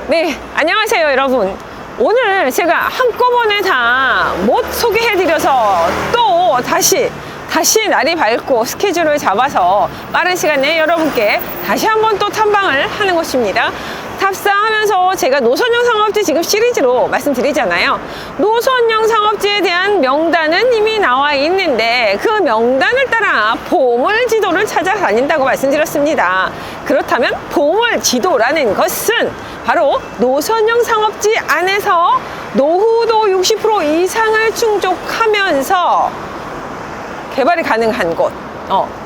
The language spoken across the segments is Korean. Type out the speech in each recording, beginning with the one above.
네, 안녕하세요 여러분. 오늘 제가 한꺼번에 다 못 소개해드려서 또 다시 날이 밝고 스케줄을 잡아서 빠른 시간 내에 여러분께 다시 한번 또 탐방을 하는 것입니다. 탑사하면서 제가 노선형 상업지 지금 시리즈로 말씀드리잖아요. 노선형 상업지에 대한 명단은 이미 나와 있는데 그 명단을 따라 보물지도를 찾아다닌다고 말씀드렸습니다. 그렇다면 보물지도라는 것은 바로 노선형 상업지 안에서 노후도 60% 이상을 충족하면서 개발이 가능한 곳,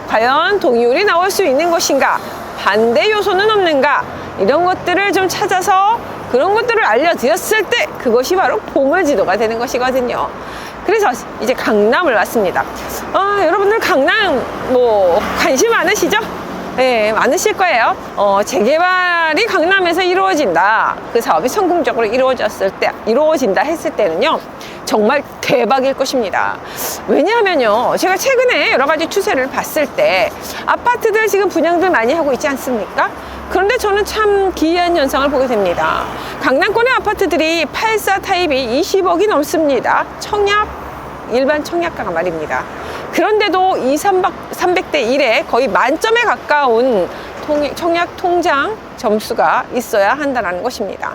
과연 동의율이 나올 수 있는 것인가, 반대 요소는 없는가, 이런 것들을 좀 찾아서 그런 것들을 알려드렸을 때 그것이 바로 보물지도가 되는 것이거든요. 그래서 이제 강남을 왔습니다. 여러분들 강남 관심 많으시죠? 네, 많으실 거예요. 재개발이 강남에서 이루어진다. 그 사업이 성공적으로 이루어진다 했을 때는요, 정말 대박일 것입니다. 왜냐하면요, 제가 최근에 여러 가지 추세를 봤을 때 아파트들 지금 분양들 많이 하고 있지 않습니까? 그런데 저는 참 기이한 현상을 보게 됩니다. 강남권의 아파트들이 84 타입이 20억이 넘습니다. 일반 청약가가 말입니다. 그런데도 300대 1에 거의 만점에 가까운 청약 통장 점수가 있어야 한다는 것입니다.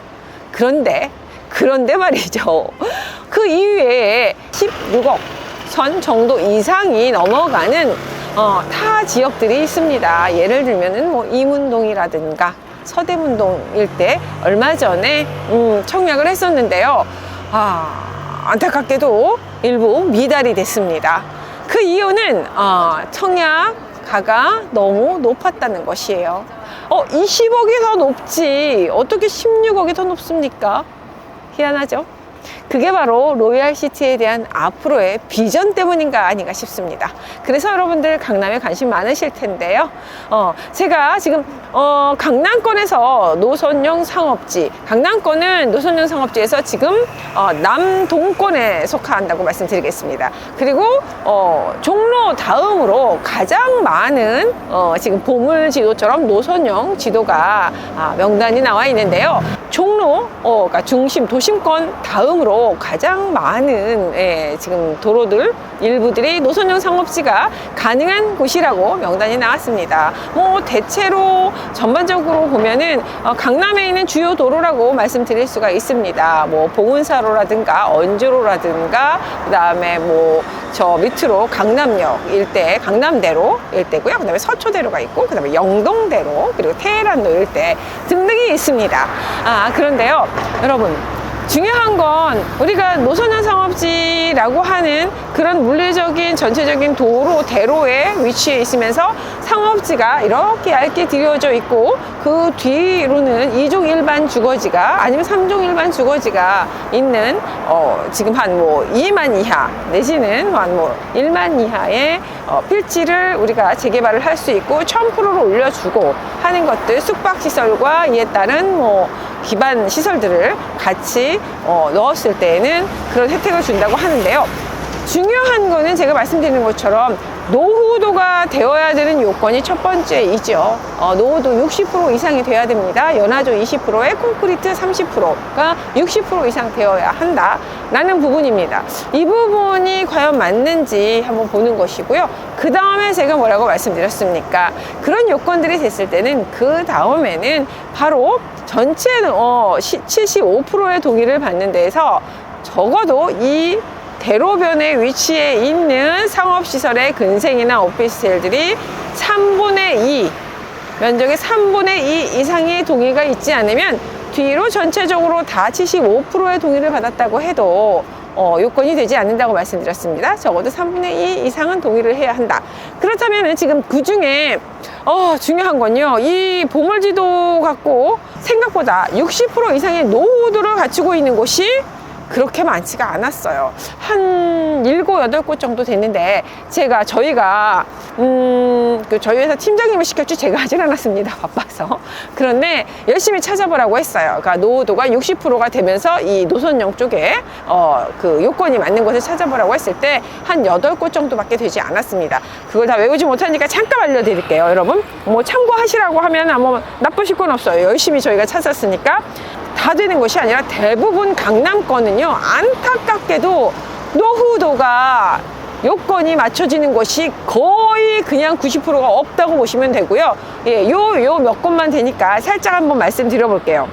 그런데 말이죠. 그 이외에 16억 선 정도 이상이 넘어가는 타 지역들이 있습니다. 예를 들면은 이문동이라든가 서대문동 일대 얼마 전에 청약을 했었는데요. 안타깝게도 일부 미달이 됐습니다. 그 이유는 청약가가 너무 높았다는 것이에요. 20억이 더 높지 어떻게 16억이 더 높습니까? 희한하죠? 그게 바로 로얄시티에 대한 앞으로의 비전 때문인가 아닌가 싶습니다. 그래서 여러분들 강남에 관심 많으실 텐데요. 제가 지금 강남권에서 노선형 상업지, 강남권은 노선형 상업지에서 지금 남동권에 속한다고 말씀드리겠습니다. 그리고 종로 다음으로 가장 많은 지금 보물지도처럼 노선형 지도가 명단이 나와 있는데요. 종로가 중심 도심권 다음으로 가장 많은 지금 도로들 일부들이 노선형 상업지가 가능한 곳이라고 명단이 나왔습니다. 대체로 전반적으로 보면은 강남에 있는 주요 도로라고 말씀드릴 수가 있습니다. 봉은사로라든가 언주로라든가 그다음에 저 밑으로 강남역 일대, 강남대로 일대고요. 그다음에 서초대로가 있고 그다음에 영동대로 그리고 테헤란로 일대 등등이 있습니다. 그런데요, 여러분. 중요한 건 우리가 노선형 상업지라고 하는 그런 물리적인 전체적인 대로에 위치해 있으면서 상업지가 이렇게 얇게 들여져 있고 그 뒤로는 2종 일반 주거지가 아니면 3종 일반 주거지가 있는 지금 한 2만 이하 내지는 한 1만 이하의 필지를 우리가 재개발을 할 수 있고 1000%를 올려주고 하는 것들, 숙박시설과 이에 따른 기반 시설들을 같이 넣었을 때에는 그런 혜택을 준다고 하는데요. 중요한 거는 제가 말씀드리는 것처럼 노후도가 되어야 되는 요건이 첫 번째이죠. 노후도 60% 이상이 돼야 됩니다. 연화조 20%에 콘크리트 30%가 60% 이상 되어야 한다라는 부분입니다. 이 부분이 과연 맞는지 한번 보는 것이고요. 그 다음에 제가 뭐라고 말씀드렸습니까? 그런 요건들이 됐을 때는 그 다음에는 바로 전체 75%의 동의를 받는 데에서 적어도 이 대로변에 위치해 있는 상업시설의 근생이나 오피스텔들이 3분의 2, 면적의 3분의 2 이상의 동의가 있지 않으면 뒤로 전체적으로 다 75%의 동의를 받았다고 해도 요건이 되지 않는다고 말씀드렸습니다. 적어도 3분의 2 이상은 동의를 해야 한다. 그렇다면 지금 그 중에 중요한 건요, 이 보물지도 갖고 생각보다 60% 이상의 노후도를 갖추고 있는 곳이 그렇게 많지가 않았어요. 한 7, 8곳 정도 됐는데 저희가 저희 회사 팀장님을 시켰지 제가 하진 않았습니다. 바빠서. 그런데 열심히 찾아보라고 했어요. 그러니까 노후도가 60%가 되면서 이 노선형 쪽에 그 요건이 맞는 곳을 찾아보라고 했을 때 한 8곳 정도밖에 되지 않았습니다. 그걸 다 외우지 못하니까 잠깐 알려드릴게요. 여러분 참고하시라고 하면 나쁘실 건 없어요. 열심히 저희가 찾았으니까. 다 되는 것이 아니라 대부분 강남권은요, 안타깝게도 노후도가 요건이 맞춰지는 곳이 거의 그냥 90%가 없다고 보시면 되고요. 예, 요 몇 곳만 되니까 살짝 한번 말씀드려 볼게요.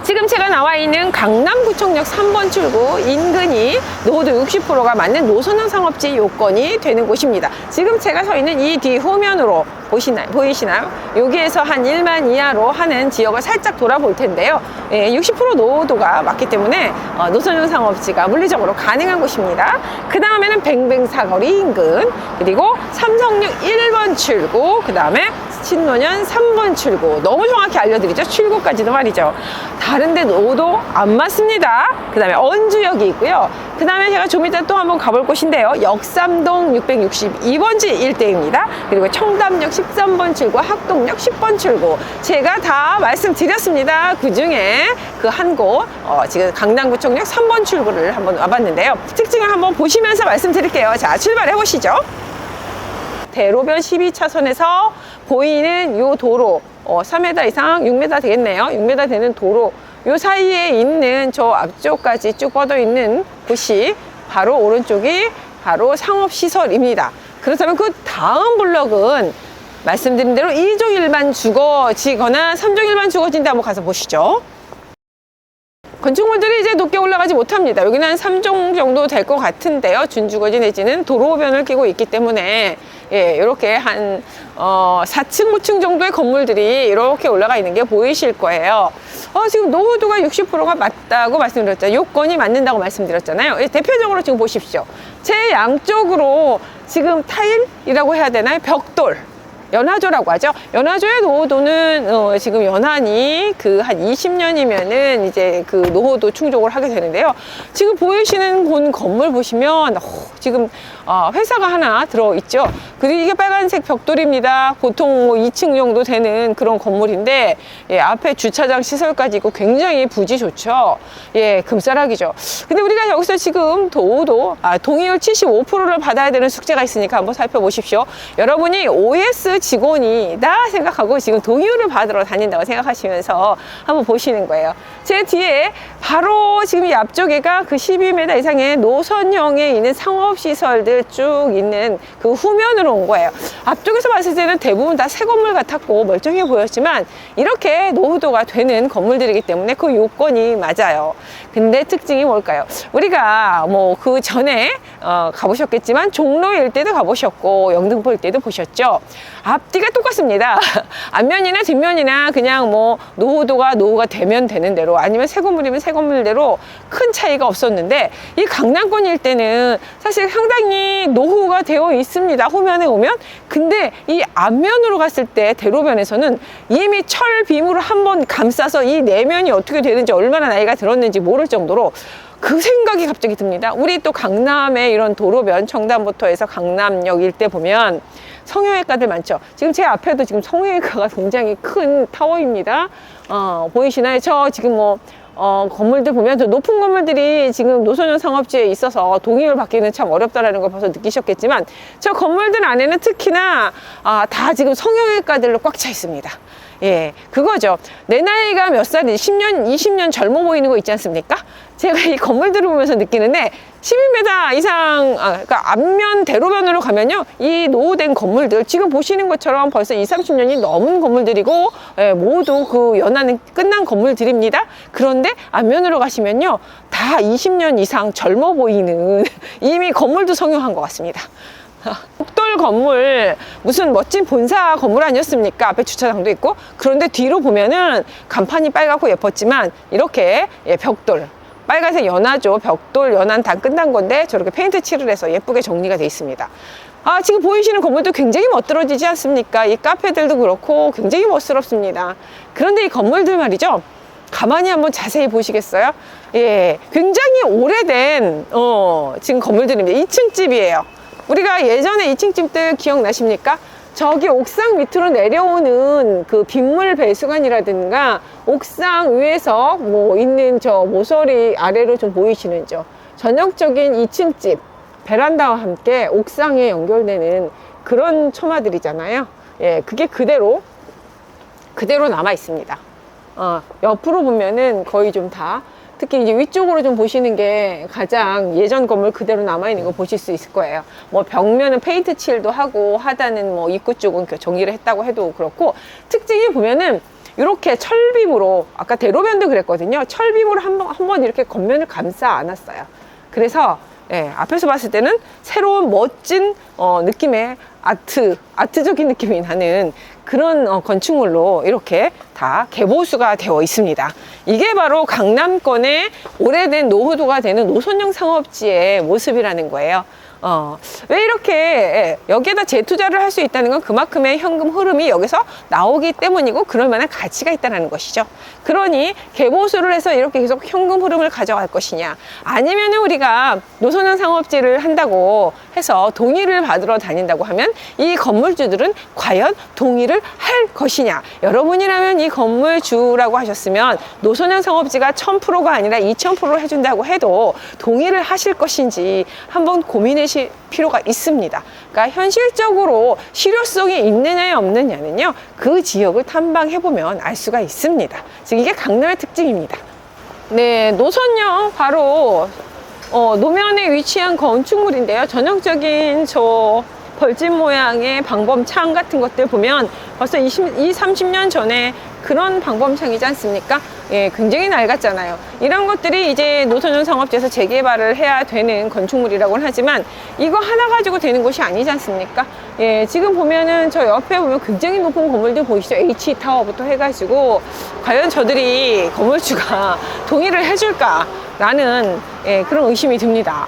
지금 제가 나와 있는 강남구청역 3번 출구 인근이 노후도 60%가 맞는 노선형 상업지 요건이 되는 곳입니다. 지금 제가 서 있는 이 뒤 후면으로 보이시나요? 여기에서 한 1만 이하로 하는 지역을 살짝 돌아볼 텐데요. 예, 60% 노후도가 맞기 때문에 노선형 상업지가 물리적으로 가능한 곳입니다. 그 다음에는 뱅뱅 사거리 인근, 그리고 삼성역 1번 출구, 그 다음에 신논현 3번 출구. 너무 정확히 알려드리죠. 출구까지도 말이죠. 다른데 노후도 안 맞습니다. 그 다음에 언주역이 있고요. 그 다음에 제가 좀 이따 또 한번 가볼 곳인데요. 역삼동 662번지 일대입니다. 그리고 청담역 13번 출구, 학동역 10번 출구. 제가 다 말씀드렸습니다. 그 중에 그 한 곳, 지금 강남구청역 3번 출구를 한번 와봤는데요. 특징을 한번 보시면서 말씀드릴게요. 자, 출발해 보시죠. 대로변 12차선에서 보이는 요 도로, 3m 이상 6m 되겠네요. 6m 되는 도로, 요 사이에 있는 저 앞쪽까지 쭉 뻗어 있는 곳이 바로 오른쪽이 바로 상업시설입니다. 그렇다면 그 다음 블럭은 말씀드린 대로 2종 일반 주거지거나 3종 일반 주거지인데 한번 가서 보시죠. 건축물들이 이제 높게 올라가지 못합니다. 여기는 한 3종 정도 될 것 같은데요. 준주거지 내지는 도로변을 끼고 있기 때문에, 예, 이렇게 한 4층, 5층 정도의 건물들이 이렇게 올라가 있는 게 보이실 거예요. 지금 노후도가 60%가 맞다고 말씀드렸잖아요. 요건이 맞는다고 말씀드렸잖아요. 예, 대표적으로 지금 보십시오. 제 양쪽으로 지금 타일이라고 해야 되나요? 벽돌. 연화조라고 하죠. 연화조의 노후도는 지금 연한이 그 한 20년이면은 이제 그 노후도 충족을 하게 되는데요. 지금 보이시는 본 건물 보시면 지금 회사가 하나 들어있죠. 그리고 이게 빨간색 벽돌입니다. 보통 2층 정도 되는 그런 건물인데, 예, 앞에 주차장 시설까지 있고 굉장히 부지 좋죠. 예, 금싸라기죠. 근데 우리가 여기서 지금 노후도 동의율 75%를 받아야 되는 숙제가 있으니까 한번 살펴보십시오. 여러분이 OS 직원이다 생각하고 지금 동의율을 받으러 다닌다고 생각하시면서 한번 보시는 거예요. 제 뒤에 바로 지금 이 앞쪽에가 그 12m 이상의 노선형에 있는 상업시설들 쭉 있는 그 후면으로 온 거예요. 앞쪽에서 봤을 때는 대부분 다 새 건물 같았고 멀쩡해 보였지만 이렇게 노후도가 되는 건물들이기 때문에 그 요건이 맞아요. 근데 특징이 뭘까요? 우리가 뭐 그 전에 가보셨겠지만 종로 일대도 가보셨고 영등포 일대도 보셨죠. 앞뒤가 똑같습니다. 앞면이나 뒷면이나 그냥 뭐 노후가 되면 되는 대로, 아니면 새 건물이면 새 건물대로 큰 차이가 없었는데, 이 강남권 일대는 사실 상당히 노후가 되어 있습니다. 후면에 오면. 근데 이 앞면으로 갔을 때 대로변에서는 이미 철빔으로 한번 감싸서 이 내면이 어떻게 되는지, 얼마나 나이가 들었는지 모를 정도로 그 생각이 갑자기 듭니다. 우리 또 강남의 이런 도로변, 청담부터 해서 강남역 일대 보면 성형외과들 많죠. 지금 제 앞에도 지금 성형외과가 굉장히 큰 타워입니다. 보이시나요? 저 지금 뭐 건물들 보면 저 높은 건물들이 지금 노선형 상업지에 있어서 동의를 받기는 참 어렵다라는 걸 벌써 느끼셨겠지만, 저 건물들 안에는 특히나 다 지금 성형외과들로 꽉 차 있습니다. 예, 그거죠. 내 나이가 몇 살인지 10년, 20년 젊어 보이는 거 있지 않습니까? 제가 이 건물들을 보면서 느끼는데 12m 이상, 그러니까 앞면 대로변으로 가면요, 이 노후된 건물들 지금 보시는 것처럼 벌써 20, 30년이 넘은 건물들이고, 예, 모두 그 연한은 끝난 건물들입니다. 그런데 앞면으로 가시면요, 다 20년 이상 젊어 보이는 이미 건물도 성형한 것 같습니다. 벽돌 건물, 무슨 멋진 본사 건물 아니었습니까? 앞에 주차장도 있고. 그런데 뒤로 보면은 간판이 빨갛고 예뻤지만 이렇게, 예, 벽돌, 빨간색 연화조, 벽돌, 연한 다 끝난 건데 저렇게 페인트 칠을 해서 예쁘게 정리가 되어 있습니다. 지금 보이시는 건물도 굉장히 멋들어지지 않습니까? 이 카페들도 그렇고 굉장히 멋스럽습니다. 그런데 이 건물들 말이죠, 가만히 한번 자세히 보시겠어요? 예, 굉장히 오래된 지금 건물들입니다. 2층 집이에요. 우리가 예전에 2층 집들 기억나십니까? 저기 옥상 밑으로 내려오는 그 빗물 배수관이라든가 옥상 위에서 뭐 있는 저 모서리 아래로 좀 보이시는죠. 전형적인 2층 집, 베란다와 함께 옥상에 연결되는 그런 처마들이잖아요. 예, 그게 그대로 남아 있습니다. 옆으로 보면은 거의 좀 다, 특히 이제 위쪽으로 좀 보시는 게 가장 예전 건물 그대로 남아있는 거 보실 수 있을 거예요. 뭐 벽면은 페인트 칠도 하고, 하단은 뭐 입구 쪽은 정리를 했다고 해도 그렇고, 특징이 보면은 이렇게 철빔으로, 아까 대로변도 그랬거든요. 철빔으로 한번 이렇게 겉면을 감싸 안았어요. 그래서 앞에서 봤을 때는 새로운 멋진 느낌의 아트적인 느낌이 나는 그런 건축물로 이렇게 다 개보수가 되어 있습니다. 이게 바로 강남권의 오래된 노후도가 되는 노선형 상업지의 모습이라는 거예요. 왜 이렇게 여기에다 재투자를 할 수 있다는 건 그만큼의 현금 흐름이 여기서 나오기 때문이고, 그럴 만한 가치가 있다는 것이죠. 그러니 개보수를 해서 이렇게 계속 현금 흐름을 가져갈 것이냐, 아니면은 우리가 노선형 상업지를 한다고 해서 동의를 받으러 다닌다고 하면 이 건물주들은 과연 동의를 할 것이냐. 여러분이라면 이 건물주라고 하셨으면 노선형 상업지가 1000%가 아니라 2000% 해준다고 해도 동의를 하실 것인지 한번 고민해 보실 필요가 있습니다. 그러니까 현실적으로 실효성이 있느냐 없느냐는요, 그 지역을 탐방해보면 알 수가 있습니다. 즉 이게 강남의 특징입니다. 네, 노선형 바로 노면에 위치한 건축물인데요. 전형적인 저 벌집 모양의 방범창 같은 것들 보면 벌써 30년 전에 그런 방범창이지 않습니까? 예, 굉장히 낡았잖아요. 이런 것들이 이제 노선형 상업지에서 재개발을 해야 되는 건축물이라고는 하지만 이거 하나 가지고 되는 것이 아니지 않습니까? 예, 지금 보면은 저 옆에 보면 굉장히 높은 건물들 보이시죠? H타워부터 해가지고 과연 저들이 건물주가 동의를 해줄까라는 그런 의심이 듭니다.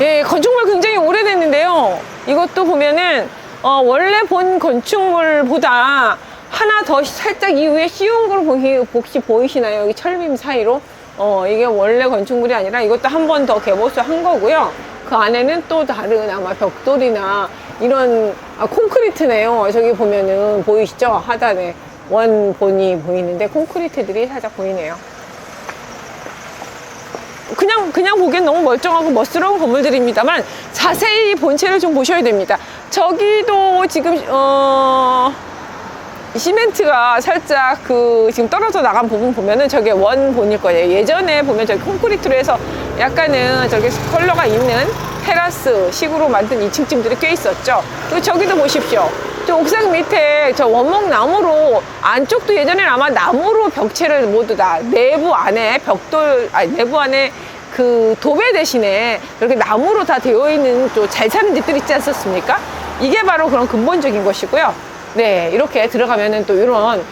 예, 건축물 굉장히 오래됐는데요. 이것도 보면은 원래 본 건축물보다 하나 더 살짝 이후에 씌운 걸 혹시 보이시나요? 여기 철빔 사이로 이게 원래 건축물이 아니라 이것도 한 번 더 개보수 한 거고요. 그 안에는 또 다른 아마 벽돌이나 이런 콘크리트네요. 저기 보면은 보이시죠? 하단에 원본이 보이는데 콘크리트들이 살짝 보이네요. 그냥 보기엔 너무 멀쩡하고 멋스러운 건물들입니다만 자세히 본체를 좀 보셔야 됩니다. 저기도 지금 시멘트가 살짝 지금 떨어져 나간 부분 보면은 저게 원본일 거예요. 예전에 보면 저기 콘크리트로 해서 약간은 저기 컬러가 있는 테라스 식으로 만든 2층집들이 꽤 있었죠. 그리고 저기도 보십시오. 저 옥상 밑에 저 원목 나무로, 안쪽도 예전에 아마 나무로 벽체를 모두 다 내부 안에 내부 안에 그 도배 대신에 이렇게 나무로 다 되어 있는 또 잘 사는 집들 있지 않습니까? 이게 바로 그런 근본적인 것이고요. 네, 이렇게 들어가면은 또 이런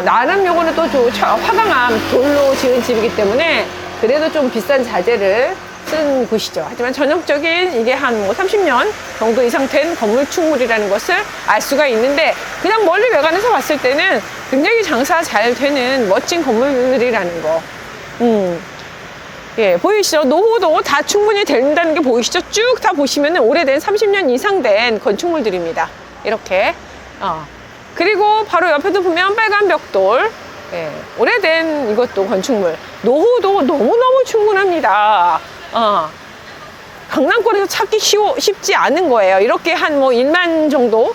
나름 요거는 또 화강암 돌로 지은 집이기 때문에 그래도 좀 비싼 자재를 쓴 곳이죠. 하지만 전형적인 이게 한 30년 정도 이상 된 건물축물이라는 것을 알 수가 있는데, 그냥 멀리 외관에서 봤을 때는 굉장히 장사 잘 되는 멋진 건물들이라는 거. 예, 보이시죠? 노후도 다 충분히 된다는 게 보이시죠? 쭉 다 보시면은 오래된 30년 이상 된 건축물들입니다. 이렇게. 그리고 바로 옆에도 보면 빨간 벽돌. 예, 오래된 이것도 건축물. 노후도 너무너무 충분합니다. 강남권에서 찾기 쉽지 않은 거예요. 이렇게 한 1만 정도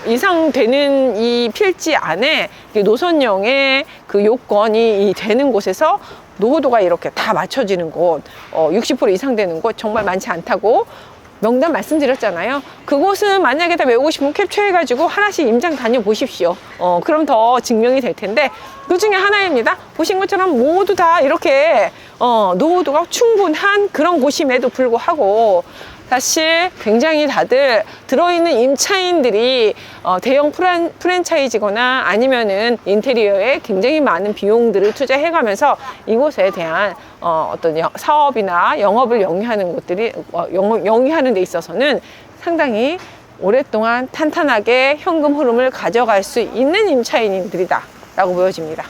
이상 되는 이 필지 안에 노선형의 그 요건이 되는 곳에서 노후도가 이렇게 다 맞춰지는 곳, 60% 이상 되는 곳 정말 많지 않다고 명단 말씀드렸잖아요. 그곳은 만약에 다 외우고 싶으면 캡처해가지고 하나씩 임장 다녀보십시오. 그럼 더 증명이 될 텐데, 그 중에 하나입니다. 보신 것처럼 모두 다 이렇게 노후도가 충분한 그런 곳임에도 불구하고 사실 굉장히 다들 들어있는 임차인들이 대형 프랜차이즈거나 아니면은 인테리어에 굉장히 많은 비용들을 투자해가면서 이곳에 대한 어떤 사업이나 영업을 영위하는 곳들이 영위하는 데 있어서는 상당히 오랫동안 탄탄하게 현금 흐름을 가져갈 수 있는 임차인들이다 라고 보여집니다.